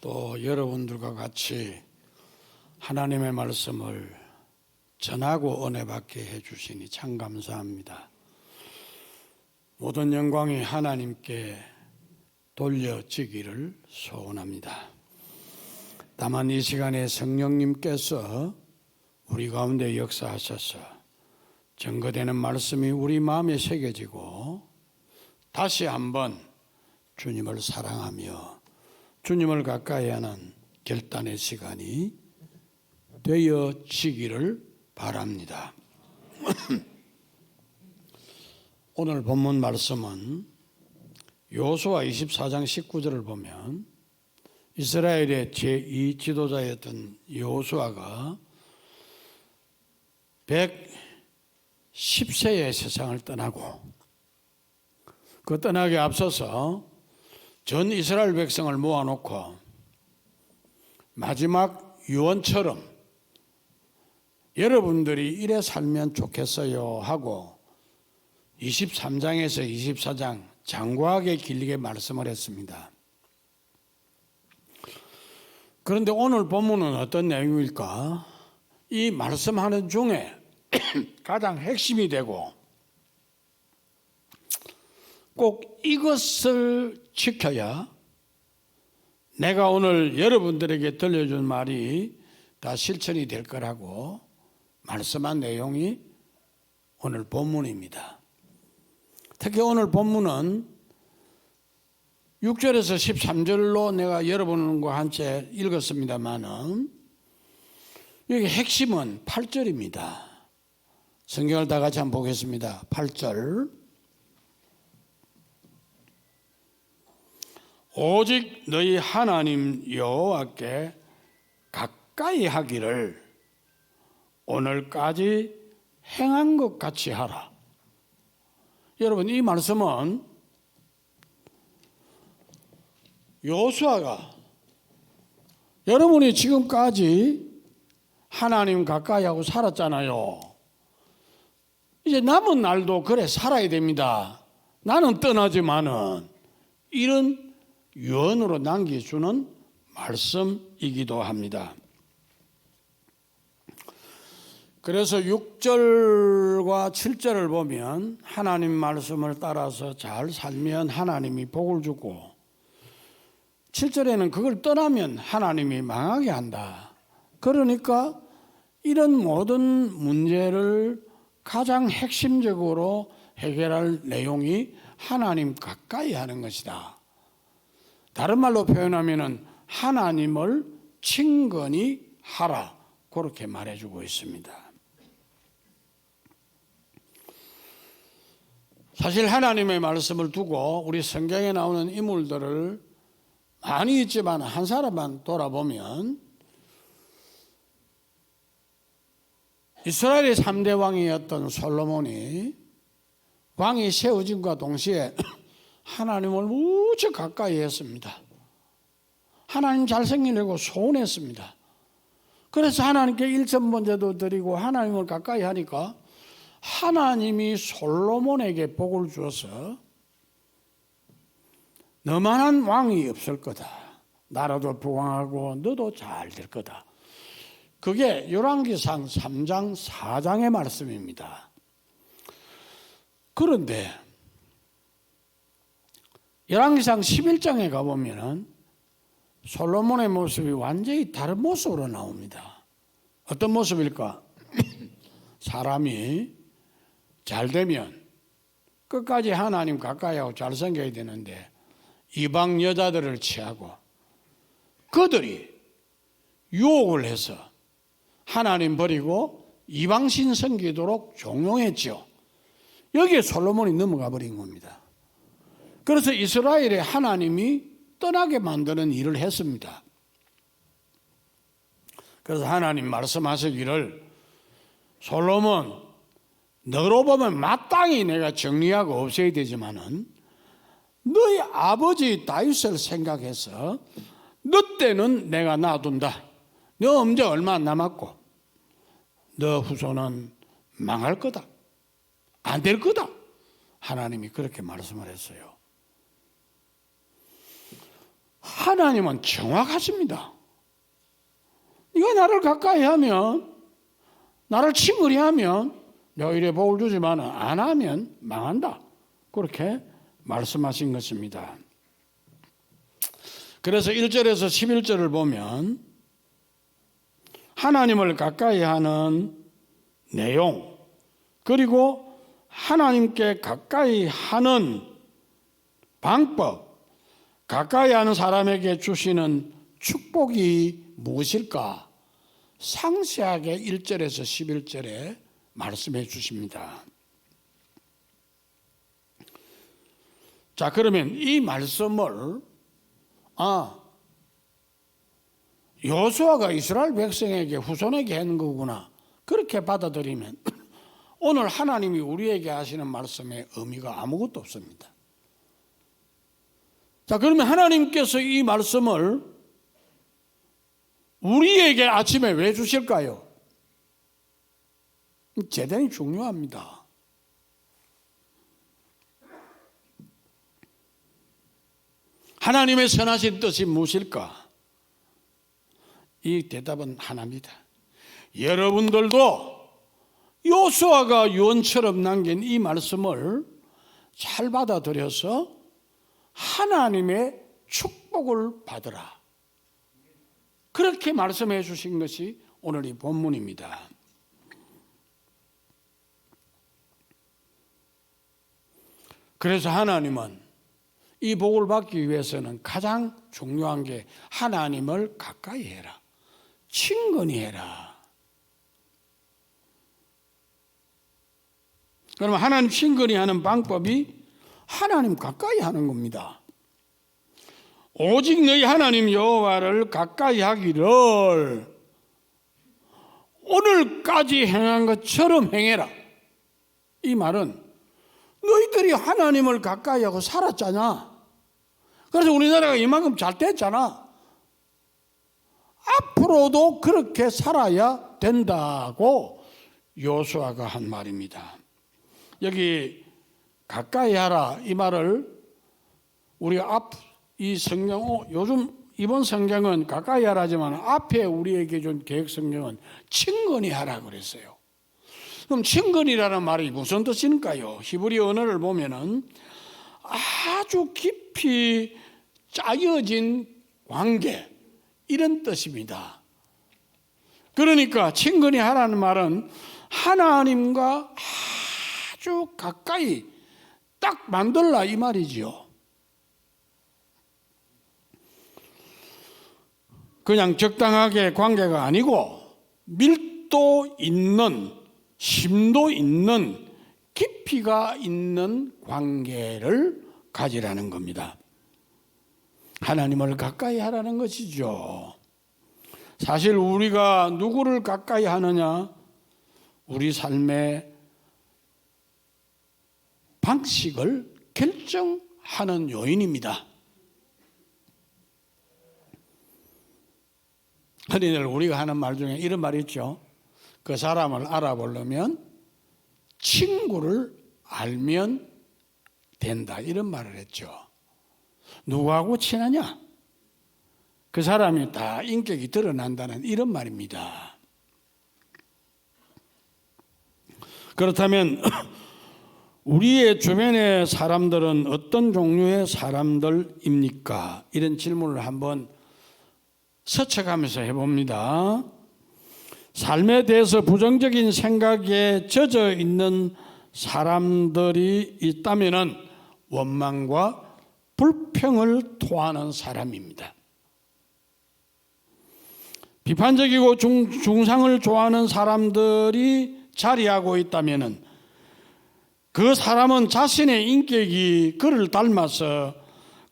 또 여러분들과 같이 하나님의 말씀을 전하고 은혜 받게 해주시니 참 감사합니다. 모든 영광이 하나님께 돌려지기를 소원합니다. 다만 이 시간에 성령님께서 우리 가운데 역사하셔서 증거되는 말씀이 우리 마음에 새겨지고 다시 한번 주님을 사랑하며 주님을 가까이 하는 결단의 시간이 되어지기를 바랍니다. 오늘 본문 말씀은 여호수아 24장 19절을 보면 이스라엘의 제2 지도자였던 여호수아가 110세에 세상을 떠나고 그 떠나기 앞서서 전 이스라엘 백성을 모아놓고 마지막 유언처럼 여러분들이 이래 살면 좋겠어요 하고 23장에서 24장 장구하게 길게 말씀을 했습니다. 그런데 오늘 본문은 어떤 내용일까? 이 말씀하는 중에 가장 핵심이 되고 꼭 이것을 지켜야 내가 오늘 여러분들에게 들려준 말이 다 실천이 될 거라고 말씀한 내용이 오늘 본문입니다. 특히 오늘 본문은 6절에서 13절로 내가 여러분과 함께 읽었습니다만은 여기 핵심은 8절입니다. 성경을 다 같이 한번 보겠습니다. 8절. 오직 너희 하나님 여호와께 가까이 하기를 오늘까지 행한 것 같이 하라. 여러분, 이 말씀은 여호수아가 여러분이 지금까지 하나님 가까이 하고 살았잖아요. 이제 남은 날도 그래 살아야 됩니다. 나는 떠나지만은 이런 유언으로 남겨주는 말씀이기도 합니다. 그래서 6절과 7절을 보면 하나님 말씀을 따라서 잘 살면 하나님이 복을 주고 7절에는 그걸 떠나면 하나님이 망하게 한다. 그러니까 이런 모든 문제를 가장 핵심적으로 해결할 내용이 하나님 가까이 하는 것이다. 다른 말로 표현하면 하나님을 친근히 하라. 그렇게 말해주고 있습니다. 사실 하나님의 말씀을 두고 우리 성경에 나오는 인물들을 많이 있지만 한 사람만 돌아보면 이스라엘의 3대 왕이었던 솔로몬이 왕이 세워짐과 동시에 하나님을 무척 가까이 했습니다. 하나님 잘생기려고 소원했습니다. 그래서 하나님께 일천번제도 드리고 하나님을 가까이 하니까 하나님이 솔로몬에게 복을 주어서 너만한 왕이 없을 거다. 나라도 부강하고 너도 잘 될 거다. 그게 열왕기상 3장 4장의 말씀입니다. 그런데 열왕기상 11장에 가보면 솔로몬의 모습이 완전히 다른 모습으로 나옵니다. 어떤 모습일까? 사람이 잘 되면 끝까지 하나님 가까이 하고 잘생겨야 되는데 이방 여자들을 취하고 그들이 유혹을 해서 하나님 버리고 이방신 섬기도록 종용했죠. 여기에 솔로몬이 넘어가 버린 겁니다. 그래서 이스라엘의 하나님이 떠나게 만드는 일을 했습니다. 그래서 하나님 말씀하시기를 솔로몬 너로 보면 마땅히 내가 정리하고 없애야 되지만은 너희 아버지 다윗을 생각해서 너 때는 내가 놔둔다. 너 언제 얼마 안 남았고 너 후손은 망할 거다. 안 될 거다. 하나님이 그렇게 말씀을 했어요. 하나님은 정확하십니다. 네가 나를 가까이 하면, 나를 친근히 하면 내가 이래 복을 주지만 안 하면 망한다. 그렇게 말씀하신 것입니다. 그래서 1절에서 11절을 보면 하나님을 가까이 하는 내용, 그리고 하나님께 가까이 하는 방법, 가까이 하는 사람에게 주시는 축복이 무엇일까? 상세하게 1절에서 11절에 말씀해 주십니다. 자, 그러면 이 말씀을 여호수아가 이스라엘 백성에게 후손에게 하는 거구나, 그렇게 받아들이면 오늘 하나님이 우리에게 하시는 말씀의 의미가 아무것도 없습니다. 자, 그러면 하나님께서 이 말씀을 우리에게 아침에 왜 주실까요? 대단히 중요합니다. 하나님의 선하신 뜻이 무엇일까? 이 대답은 하나입니다. 여러분들도 여호수아가 유언처럼 남긴 이 말씀을 잘 받아들여서 하나님의 축복을 받으라, 그렇게 말씀해 주신 것이 오늘 이 본문입니다. 그래서 하나님은 이 복을 받기 위해서는 가장 중요한 게 하나님을 가까이 해라, 친근히 해라. 그러면 하나님 친근히 하는 방법이 하나님 가까이 하는 겁니다. 오직 너희 하나님 여호와를 가까이 하기를 오늘까지 행한 것처럼 행해라. 이 말은 너희들이 하나님을 가까이 하고 살았잖아. 그래서 우리나라가 이만큼 잘 됐잖아. 앞으로도 그렇게 살아야 된다고 여호수아가 한 말입니다. 여기 가까이 하라, 이 말을 우리가 이 성경, 요즘 이번 성경은 가까이 하라지만 앞에 우리에게 준 개혁 성경은 친근히 하라 그랬어요. 그럼 친근이라는 말이 무슨 뜻일까요? 히브리 언어를 보면은 아주 깊이 짜여진 관계, 이런 뜻입니다. 그러니까 친근히 하라는 말은 하나님과 아주 가까이 딱 만들라, 이 말이지요. 그냥 적당하게 관계가 아니고 밀도 있는, 심도 있는, 깊이가 있는 관계를 가지라는 겁니다. 하나님을 가까이 하라는 것이죠. 사실 우리가 누구를 가까이 하느냐, 우리 삶의 방식을 결정하는 요인입니다. 흔히들 우리가 하는 말 중에 이런 말이 있죠. 그 사람을 알아보려면 친구를 알면 된다, 이런 말을 했죠. 누구하고 친하냐? 그 사람이 다 인격이 드러난다는 이런 말입니다. 그렇다면 우리의 주변의 사람들은 어떤 종류의 사람들입니까? 이런 질문을 한번 서쳐가면서 해봅니다. 삶에 대해서 부정적인 생각에 젖어 있는 사람들이 있다면 원망과 불평을 토하는 사람입니다. 비판적이고 중상을 좋아하는 사람들이 자리하고 있다면 그 사람은 자신의 인격이 그를 닮아서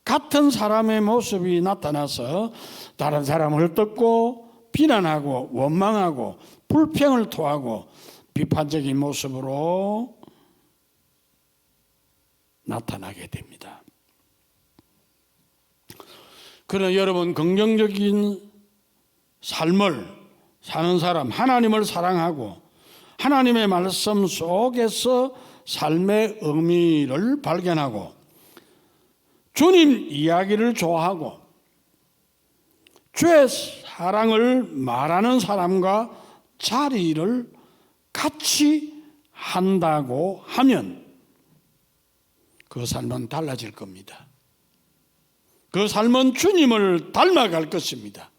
같은 사람의 모습이 나타나서 다른 사람을 뜯고 비난하고 원망하고 불평을 토하고 비판적인 모습으로 나타나게 됩니다. 그러나 여러분, 긍정적인 삶을 사는 사람, 하나님을 사랑하고 하나님의 말씀 속에서 삶의 의미를 발견하고 주님 이야기를 좋아하고 주의 사랑을 말하는 사람과 자리를 같이 한다고 하면 그 삶은 달라질 겁니다. 그 삶은 주님을 닮아갈 것입니다.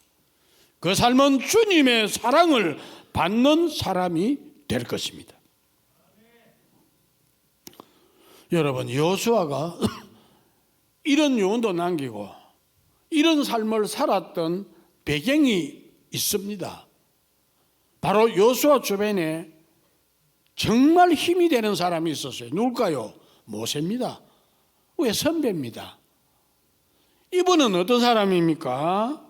그 삶은 주님의 사랑을 받는 사람이 될 것입니다. 여러분, 여호수아가 이런 유언도 남기고 이런 삶을 살았던 배경이 있습니다. 바로 여호수아 주변에 정말 힘이 되는 사람이 있었어요. 누굴까요? 모세입니다. 왜? 선배입니다. 이분은 어떤 사람입니까?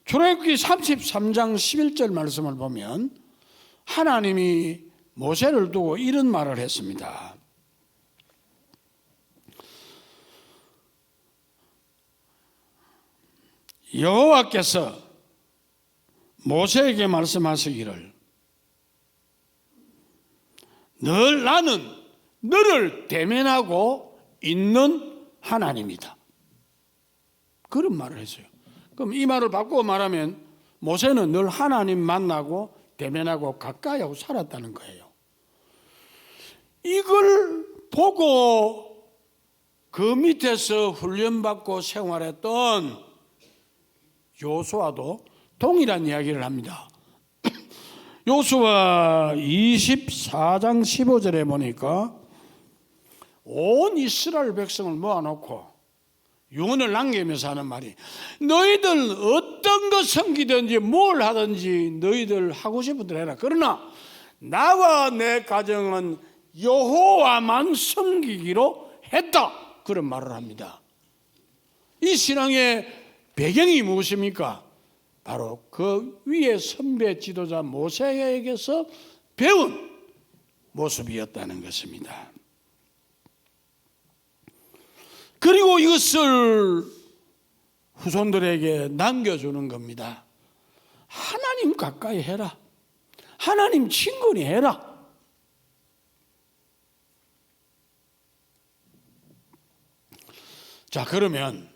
출애굽기 33장 11절 말씀을 보면 하나님이 모세를 두고 이런 말을 했습니다. 여호와께서 모세에게 말씀하시기를 늘 나는 너를 대면하고 있는 하나님이다. 그런 말을 했어요. 그럼 이 말을 바꾸고 말하면 모세는 늘 하나님 만나고 대면하고 가까이 하고 살았다는 거예요. 이걸 보고 그 밑에서 훈련받고 생활했던 여호수아도 동일한 이야기를 합니다. 여호수아 24장 15절에 보니까 온 이스라엘 백성을 모아놓고 유언을 남기면서 하는 말이 너희들 어떤 것 섬기든지 뭘 하든지 너희들 하고 싶은 대로 해라. 그러나 나와 내 가정은 여호와만 섬기기로 했다. 그런 말을 합니다. 이 신앙의 배경이 무엇입니까? 바로 그 위에 선배 지도자 모세에게서 배운 모습이었다는 것입니다. 그리고 이것을 후손들에게 남겨주는 겁니다. 하나님 가까이 해라. 하나님 친근히 해라. 자, 그러면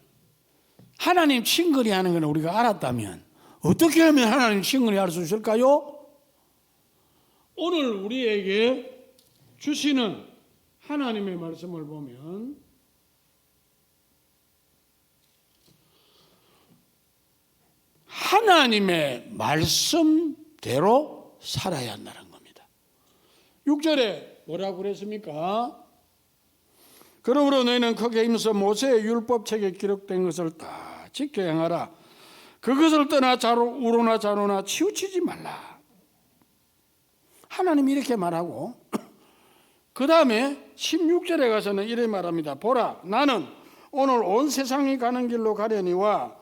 하나님 친근히 하는 건 우리가 알았다면 어떻게 하면 하나님 친근히 할 수 있을까요? 오늘 우리에게 주시는 하나님의 말씀을 보면 하나님의 말씀대로 살아야 한다는 겁니다. 6절에 뭐라고 그랬습니까? 그러므로 너희는 크게 힘써 모세의 율법책에 기록된 것을 다 지켜 행하라. 그것을 떠나 우로나 좌로나 치우치지 말라. 하나님이 이렇게 말하고 그 다음에 16절에 가서는 이렇게 말합니다. 보라, 나는 오늘 온 세상이 가는 길로 가려니와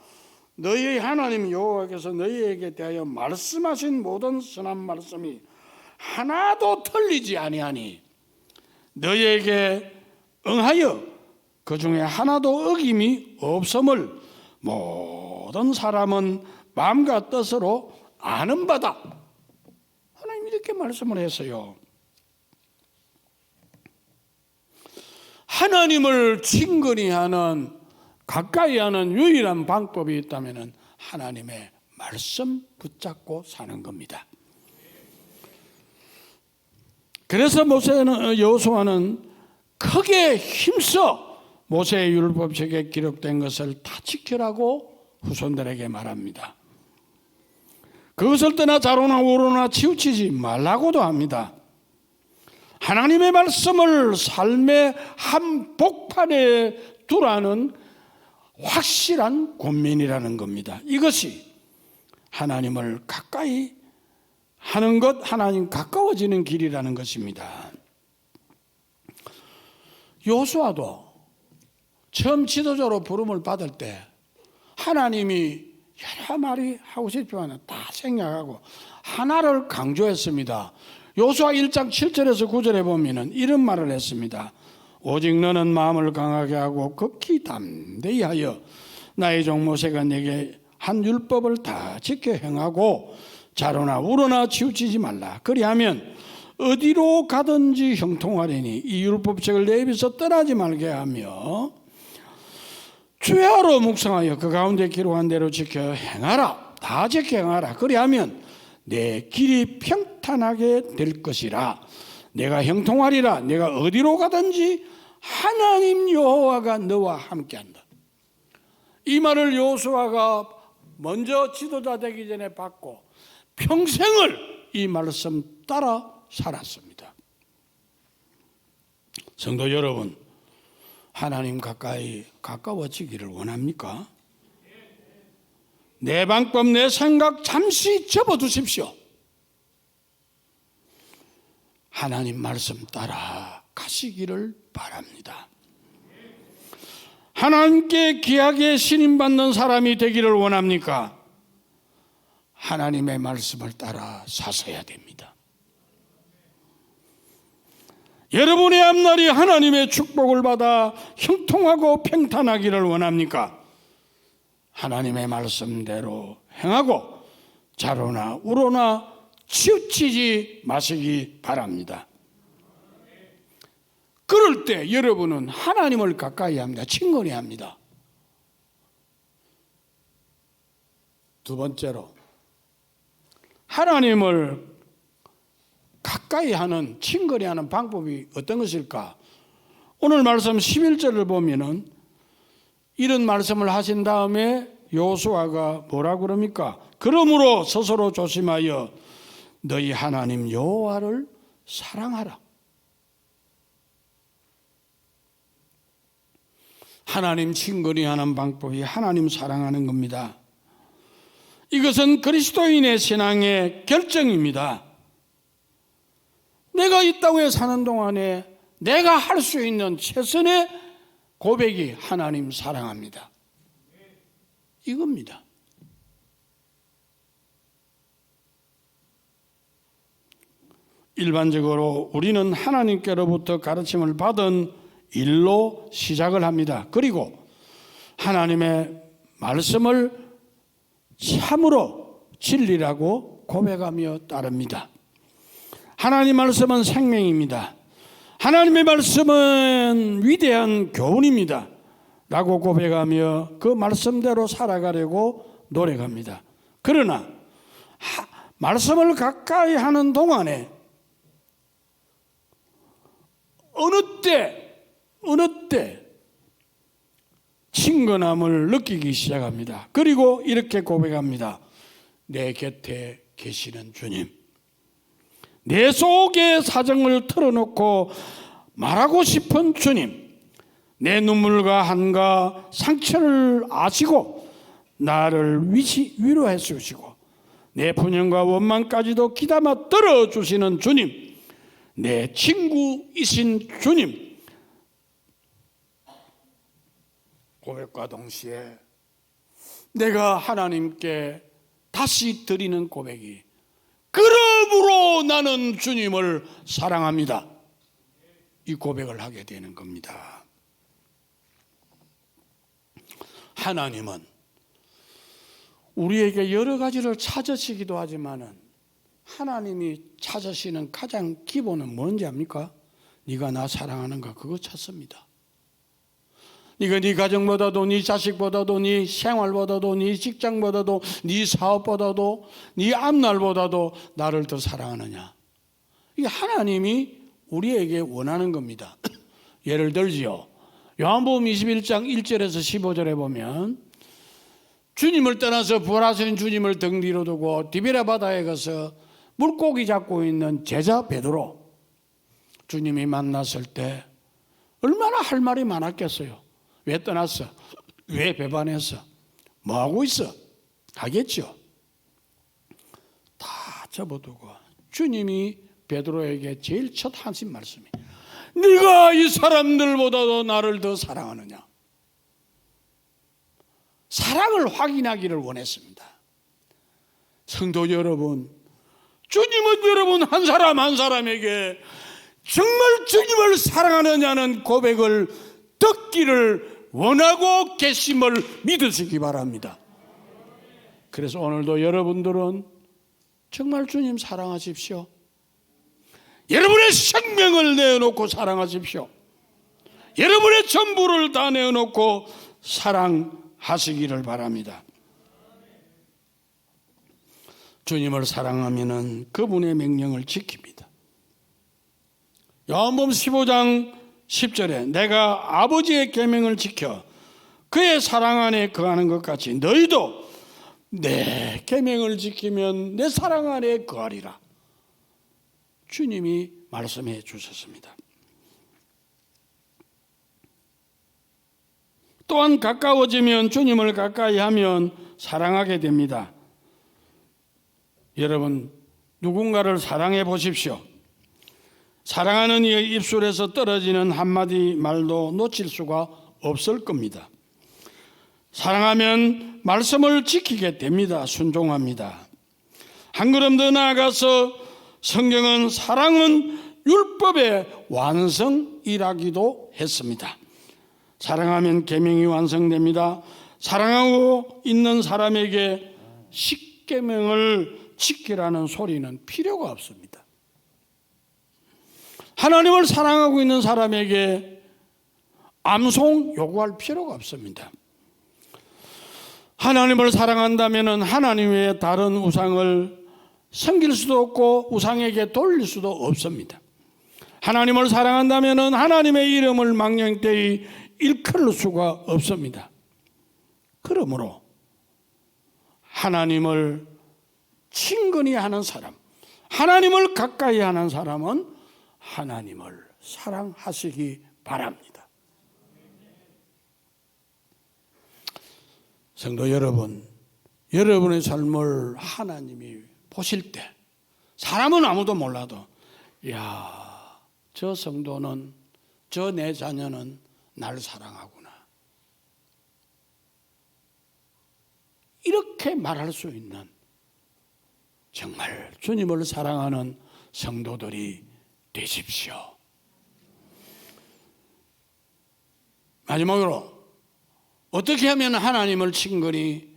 너희의 하나님 여호와께서 너희에게 대하여 말씀하신 모든 선한 말씀이 하나도 틀리지 아니하니 너희에게 응하여 그 중에 하나도 어김이 없음을 모든 사람은 마음과 뜻으로 아는 바다. 하나님 이렇게 말씀을 했어요. 하나님을 친근히 하는, 가까이 하는 유일한 방법이 있다면 하나님의 말씀 붙잡고 사는 겁니다. 그래서 여호수아는 크게 힘써 모세의 율법책에 기록된 것을 다 지키라고 후손들에게 말합니다. 그것을 떠나 좌로나 우로나 치우치지 말라고도 합니다. 하나님의 말씀을 삶의 한복판에 두라는 확실한 권면이라는 겁니다. 이것이 하나님을 가까이 하는 것, 하나님 가까워지는 길이라는 것입니다. 여호수아도 처음 지도자로 부름을 받을 때 하나님이 여러 마리 하고 싶지만 다 생략하고 하나를 강조했습니다. 여호수아 1장 7절에서 9절에 보면 이런 말을 했습니다. 오직 너는 마음을 강하게 하고 극히 담대히 하여 나의 종 모세가 내게 한 율법을 다 지켜 행하고 좌로나 우로나 치우치지 말라. 그리하면 어디로 가든지 형통하리니 이 율법책을 내 입에서 떠나지 말게 하며 주야로 묵상하여 그 가운데 기록한 대로 지켜 행하라. 다 지켜 행하라. 그리하면 내 길이 평탄하게 될 것이라. 내가 형통하리라. 내가 어디로 가든지 하나님 여호와가 너와 함께한다. 이 말을 여호수아가 먼저 지도자 되기 전에 받고 평생을 이 말씀 따라 살았습니다. 성도 여러분, 하나님 가까이 가까워지기를 원합니까? 내 방법, 내 생각 잠시 접어두십시오. 하나님 말씀 따라 가시기를 바랍니다. 하나님께 귀하게 신임받는 사람이 되기를 원합니까? 하나님의 말씀을 따라 사셔야 됩니다. 여러분의 앞날이 하나님의 축복을 받아 형통하고 평탄하기를 원합니까? 하나님의 말씀대로 행하고 좌로나 우로나 치우치지 마시기 바랍니다. 그럴 때 여러분은 하나님을 가까이 합니다. 친근히 합니다. 두 번째로, 하나님을 가까이 하는, 친근히 하는 방법이 어떤 것일까? 오늘 말씀 11절을 보면은 이런 말씀을 하신 다음에 여호수아가 뭐라고 그럽니까? 그러므로 스스로 조심하여 너희 하나님 여호와를 사랑하라. 하나님 친근히 하는 방법이 하나님 사랑하는 겁니다. 이것은 그리스도인의 신앙의 결정입니다. 내가 이 땅에 사는 동안에 내가 할 수 있는 최선의 고백이 하나님 사랑합니다. 이겁니다. 일반적으로 우리는 하나님께로부터 가르침을 받은 일로 시작을 합니다. 그리고 하나님의 말씀을 참으로 진리라고 고백하며 따릅니다. 하나님 말씀은 생명입니다. 하나님의 말씀은 위대한 교훈입니다. 라고 고백하며 그 말씀대로 살아가려고 노력합니다. 그러나 말씀을 가까이 하는 동안에 어느 때 친근함을 느끼기 시작합니다. 그리고 이렇게 고백합니다. 내 곁에 계시는 주님, 내 속의 사정을 털어놓고 말하고 싶은 주님, 내 눈물과 한과 상처를 아시고 나를 위로해 주시고 내 분연과 원망까지도 귀담아 들어주시는 주님, 내 친구이신 주님, 고백과 동시에 내가 하나님께 다시 드리는 고백이 그러므로 나는 주님을 사랑합니다. 이 고백을 하게 되는 겁니다. 하나님은 우리에게 여러 가지를 찾으시기도 하지만은 하나님이 찾으시는 가장 기본은 뭔지 압니까? 네가 나 사랑하는가, 그거 찾습니다. 네가 네 가정보다도, 네 자식보다도, 네 생활보다도, 네 직장보다도, 네 사업보다도, 네 앞날보다도 나를 더 사랑하느냐. 이게 하나님이 우리에게 원하는 겁니다. 예를 들지요, 요한복음 21장 1절에서 15절에 보면 주님을 떠나서 부활하신 주님을 등 뒤로 두고 디베랴 바다에 가서 물고기 잡고 있는 제자 베드로, 주님이 만났을 때 얼마나 할 말이 많았겠어요. 왜 떠났어? 왜 배반했어? 뭐하고 있어? 하겠죠. 다 접어두고 주님이 베드로에게 제일 첫 하신 말씀이 네가 이 사람들보다도 나를 더 사랑하느냐. 사랑을 확인하기를 원했습니다. 성도 여러분, 주님은 여러분 한 사람 한 사람에게 정말 주님을 사랑하느냐는 고백을 듣기를 원하고 계심을 믿으시기 바랍니다. 그래서 오늘도 여러분들은 정말 주님 사랑하십시오. 여러분의 생명을 내어놓고 사랑하십시오. 여러분의 전부를 다 내어놓고 사랑하시기를 바랍니다. 주님을 사랑하면은 그분의 명령을 지킵니다. 요한복음 15장 10절에 내가 아버지의 계명을 지켜 그의 사랑 안에 거하는 것 같이 너희도 내 계명을 지키면 내 사랑 안에 거하리라. 주님이 말씀해 주셨습니다. 또한 가까워지면 주님을 가까이 하면 사랑하게 됩니다. 여러분, 누군가를 사랑해 보십시오. 사랑하는 이의 입술에서 떨어지는 한마디 말도 놓칠 수가 없을 겁니다. 사랑하면 말씀을 지키게 됩니다. 순종합니다. 한 걸음 더 나아가서 성경은 사랑은 율법의 완성이라기도 했습니다. 사랑하면 계명이 완성됩니다. 사랑하고 있는 사람에게 십계명을 지키라는 소리는 필요가 없습니다. 하나님을 사랑하고 있는 사람에게 암송 요구할 필요가 없습니다. 하나님을 사랑한다면 하나님 외에 다른 우상을 섬길 수도 없고 우상에게 돌릴 수도 없습니다. 하나님을 사랑한다면 하나님의 이름을 망령되이 일컬을 수가 없습니다. 그러므로 하나님을 친근히 하는 사람, 하나님을 가까이 하는 사람은 하나님을 사랑하시기 바랍니다. 성도 여러분, 여러분의 삶을 하나님이 보실 때 사람은 아무도 몰라도 야, 저 성도는, 저 내 자녀는 날 사랑하구나, 이렇게 말할 수 있는 정말 주님을 사랑하는 성도들이 되십시오. 마지막으로 어떻게 하면 하나님을 친근히,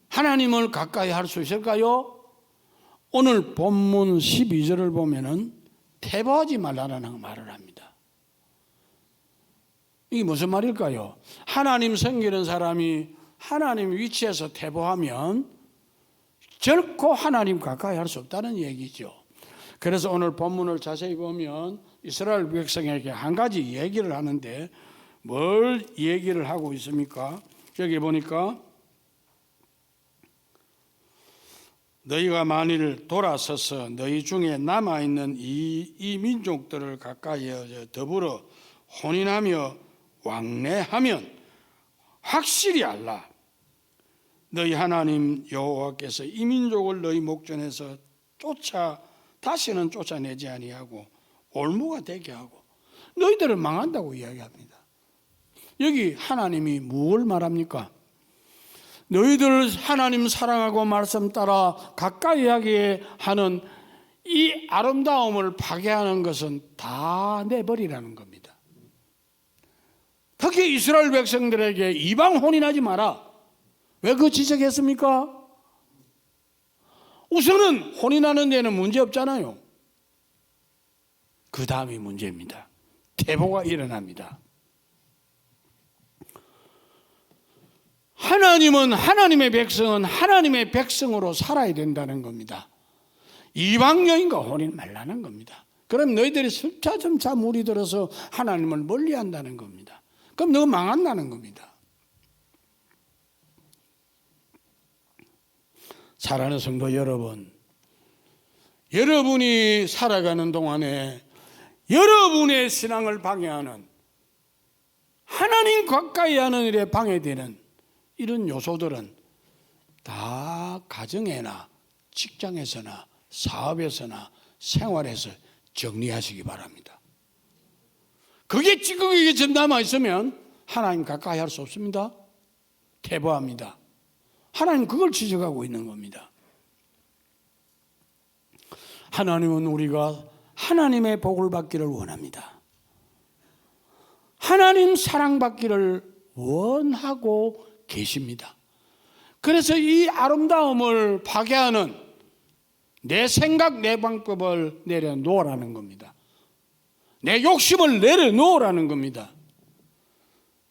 하나님을 가까이 할 수 있을까요? 오늘 본문 12절을 보면은 태보하지 말라는 말을 합니다. 이게 무슨 말일까요? 하나님 섬기는 사람이 하나님 위치에서 태보하면 결코 하나님 가까이 할 수 없다는 얘기죠. 그래서 오늘 본문을 자세히 보면 이스라엘 백성에게 한 가지 얘기를 하는데 뭘 얘기를 하고 있습니까? 여기 보니까 너희가 만일 돌아서서 너희 중에 남아있는 이 민족들을 가까이 더불어 혼인하며 왕래하면 확실히 알라. 너희 하나님 여호와께서 이 민족을 너희 목전에서 다시는 쫓아내지 아니하고 올무가 되게 하고 너희들을 망한다고 이야기합니다. 여기 하나님이 무엇을 말합니까? 너희들 하나님 사랑하고 말씀 따라 가까이 하게 하는 이 아름다움을 파괴하는 것은 다 내버리라는 겁니다. 특히 이스라엘 백성들에게 이방 혼인하지 마라. 왜 그 지적했습니까? 우선은 혼인하는 데는 문제 없잖아요. 그 다음이 문제입니다. 태보가 일어납니다. 하나님은, 하나님의 백성은 하나님의 백성으로 살아야 된다는 겁니다. 이방 여인과 혼인 말라는 겁니다. 그럼 너희들이 점차 물이 들어서 하나님을 멀리한다는 겁니다. 그럼 너 망한다는 겁니다. 사랑하는 성도 여러분, 여러분이 살아가는 동안에 여러분의 신앙을 방해하는, 하나님 가까이 하는 일에 방해되는 이런 요소들은 다 가정에나 직장에서나 사업에서나 생활에서 정리하시기 바랍니다. 그게 찌꺼기가 좀 남아있으면 하나님 가까이 할 수 없습니다. 태보합니다. 하나님 그걸 지적하고 있는 겁니다. 하나님은 우리가 하나님의 복을 받기를 원합니다. 하나님 사랑받기를 원하고 계십니다. 그래서 이 아름다움을 파괴하는 내 생각, 내 방법을 내려놓으라는 겁니다. 내 욕심을 내려놓으라는 겁니다.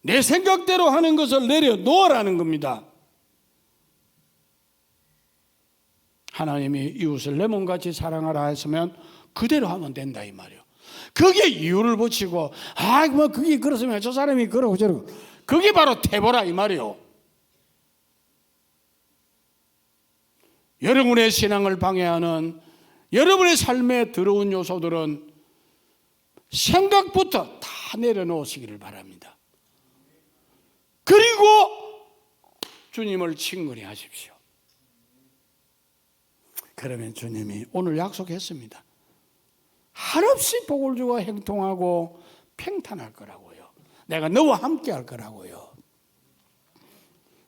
내 생각대로 하는 것을 내려놓으라는 겁니다. 하나님이 이웃을 내 몸같이 사랑하라 했으면 그대로 하면 된다 이 말이에요. 거기에 이유를 붙이고 뭐 그게 그렇으면 저 사람이 그러고 저러고, 그게 바로 태보라 이 말이에요. 여러분의 신앙을 방해하는 여러분의 삶에 들어온 요소들은 생각부터 다 내려놓으시기를 바랍니다. 그리고 주님을 친근히 하십시오. 그러면 주님이 오늘 약속했습니다. 한없이 복을 주고 행통하고 평탄할 거라고요. 내가 너와 함께 할 거라고요.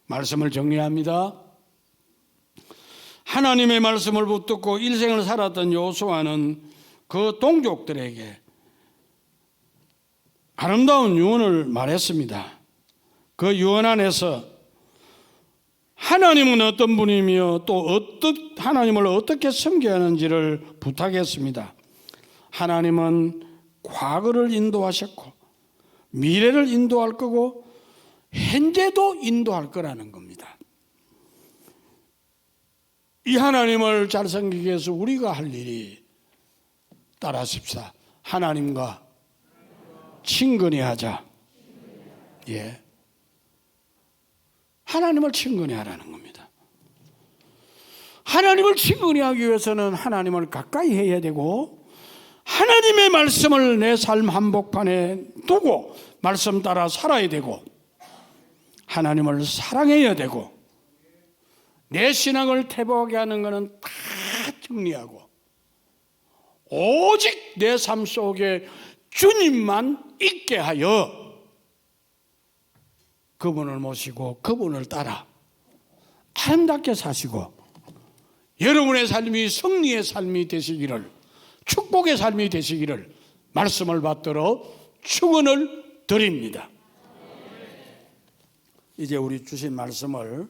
말씀을 정리합니다. 하나님의 말씀을 붙들고 일생을 살았던 여호수아는 그 동족들에게 아름다운 유언을 말했습니다. 그 유언 안에서 하나님은 어떤 분이며 또 하나님을 어떻게 섬겨야 하는지를 부탁했습니다. 하나님은 과거를 인도하셨고 미래를 인도할 거고 현재도 인도할 거라는 겁니다. 이 하나님을 잘 섬기기 위해서 우리가 할 일이, 따라하십시다. 하나님과 친근히 하자. 예. 하나님을 친근히 하라는 겁니다. 하나님을 친근히 하기 위해서는 하나님을 가까이 해야 되고, 하나님의 말씀을 내 삶 한복판에 두고 말씀 따라 살아야 되고, 하나님을 사랑해야 되고, 내 신앙을 태보하게 하는 것은 다 정리하고 오직 내 삶 속에 주님만 있게 하여 그분을 모시고 그분을 따라 아름답게 사시고 여러분의 삶이 승리의 삶이 되시기를, 축복의 삶이 되시기를 말씀을 받들어 축원을 드립니다. 이제 우리 주신 말씀을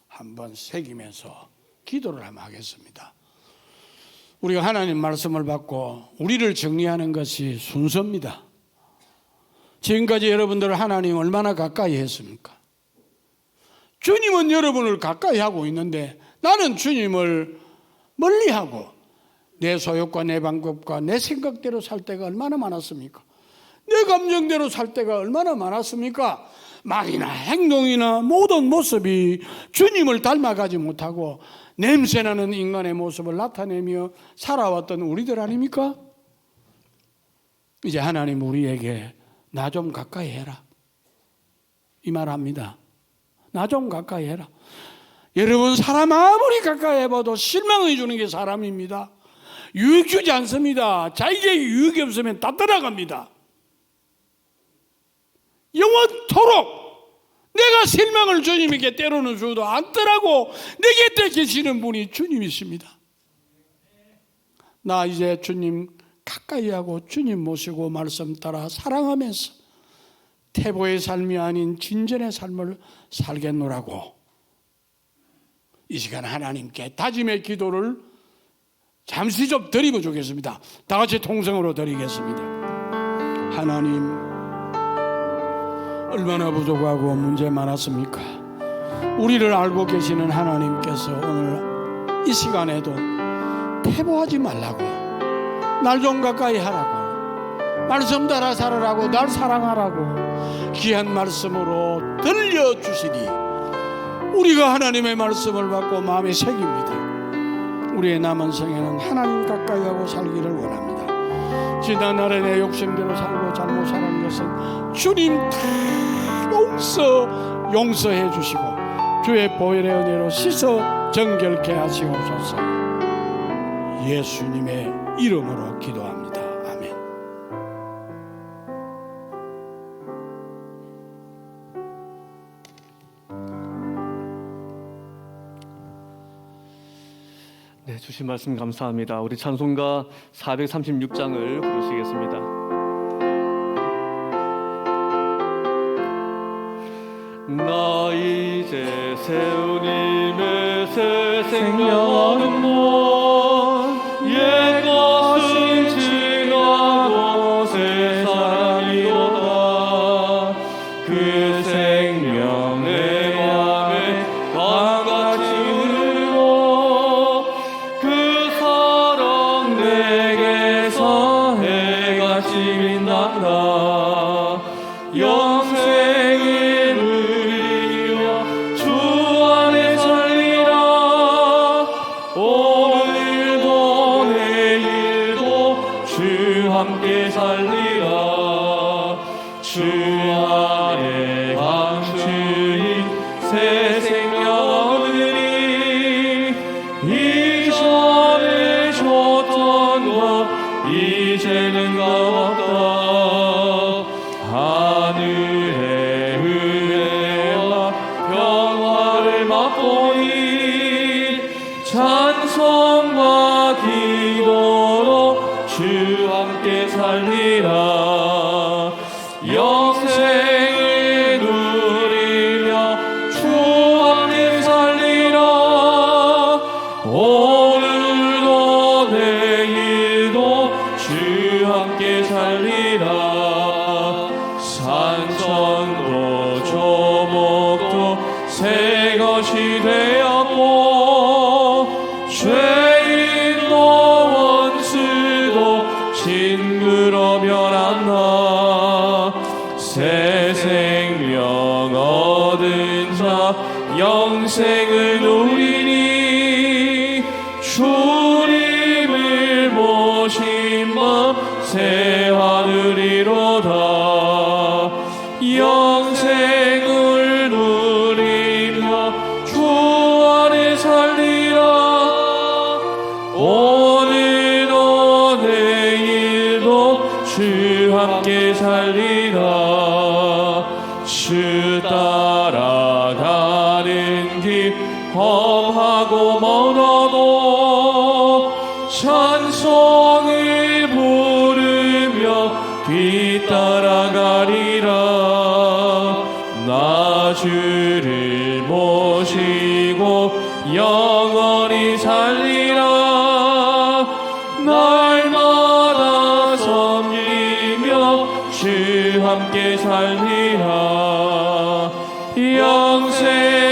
한번 새기면서 기도를 한번 하겠습니다. 우리가 하나님 말씀을 받고 우리를 정리하는 것이 순서입니다. 지금까지 여러분들 하나님 얼마나 가까이 했습니까? 주님은 여러분을 가까이 하고 있는데 나는 주님을 멀리하고 내 소욕과 내 방법과 내 생각대로 살 때가 얼마나 많았습니까? 내 감정대로 살 때가 얼마나 많았습니까? 말이나 행동이나 모든 모습이 주님을 닮아가지 못하고 냄새나는 인간의 모습을 나타내며 살아왔던 우리들 아닙니까? 이제 하나님 우리에게 나 좀 가까이 해라 이 말합니다. 나 좀 가까이 해라. 여러분, 사람 아무리 가까이 해봐도 실망해 주는 게 사람입니다. 유익 주지 않습니다. 자기에게 유익이 없으면 다 떠나갑니다. 영원토록 내가 실망을 주님에게 때로는 줘도 않더라고 내 곁에 계시는 분이 주님이십니다. 나 이제 주님 가까이 하고 주님 모시고 말씀 따라 사랑하면서 태보의 삶이 아닌 진전의 삶을 살겠노라고 이 시간 하나님께 다짐의 기도를 잠시 좀 드리고 주겠습니다. 다 같이 통성으로 드리겠습니다. 하나님, 얼마나 부족하고 문제 많았습니까? 우리를 알고 계시는 하나님께서 오늘 이 시간에도 태보하지 말라고, 날 좀 가까이 하라고, 말씀 따라 살아라고, 날 사랑하라고 귀한 말씀으로 들려주시니 우리가 하나님의 말씀을 받고 마음에 새깁니다. 우리의 남은 생에는 하나님 가까이 하고 살기를 원합니다. 지난 날에 내 욕심대로 살고 잘못 살은 것은 주님 다 용서해 주시고 주의 보혈의 은혜로 씻어 정결케 하시옵소서. 예수님의 이름으로 기도합니다. 아멘. 네, 주신 말씀 감사합니다. 우리 찬송가 436장을 부르시겠습니다. 나 이제 세우님의 새 생명은 옛 것은 지나고 새 사랑이로다. 그 생명 내 맘에 강같이 흐르고 찬송과 기도로 주 함께 살리라. 영생을 누리며 주 함께 살리라. 오늘도 내일도 주 함께 살리라. 산천도 조목도 새 것이 되었고 죄인도 원수도 친구로 변한다. 새 생명 얻은 자 영생을 누리니 주님을 모신 밤 새 하늘이로다. 영생을 누리며 주 안에 살리라. 오늘도 내일도 주 함께 살리라. 주 따라가는 길 험하고 멀어도 찬송을 부르며 뒤따라가리라. 나 주를 모시고 영원히 살리라. 날마다 섬기며 주 함께 살리라. 영생